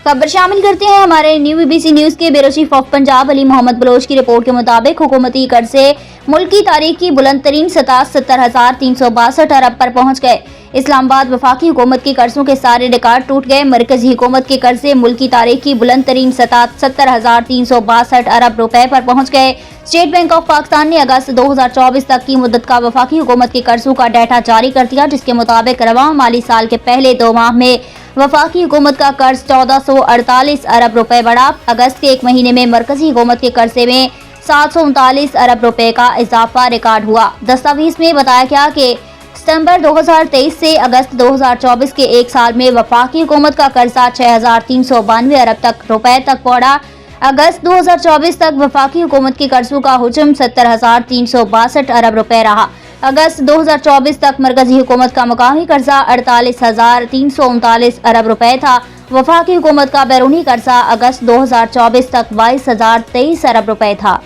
खबर शामिल करते हैं हमारे न्यू बीबीसी न्यूज के bureau chief of Punjab Ali Muhammad Baloch की रिपोर्ट के मुताबिक हुकूमती कर्ज से मुल्क की तारीख की बुलंद तरीन सतह 70,362 अरब पर पहुंच गए। इस्लामाबाद वफाकी हुकूमत के कर्जों के सारे रिकॉर्ड टूट गए। मरकजी हुकूमत के कर्ज से मुल्क की तारीख की बुलंद तरीन सतह 70,362 अरब रुपए पर पहुंच गए। स्टेट बैंक ऑफ पाकिस्तान ने अगस्त 2024 तक की मुद्दत का वफाकी हुकूमत के कर्जों का डाटा जारी कर दिया, जिसके मुताबिक रवां माली साल के पहले 2 माह में वफाकी हुकूमत का कर्ज 1448 अरब रुपए बढ़ा। अगस्त के 1 महीने में मरकजी हुकूमत के कर्जे में 739 अरब रुपए का इजाफा रिकॉर्ड हुआ। दस्तावेज में बताया गया कि सितंबर 2023 से अगस्त 2024 के 1 साल में वफाकी हुकूमत का कर्जा 6,392 अरब रुपए तक बढ़ा। अगस्त 2024 तक वफाकी हुकूमत के कर्जों का हुजम 70,362 अरब रुपए रहा। अगस्त 2024 तक मरकजी हुकूमत का मकामी कर्जा 48,339 अरब रुपए था। वफाकी हुकूमत का बैरूनी कर्जा अगस्त 2024 तक 22,023 अरब रुपए था।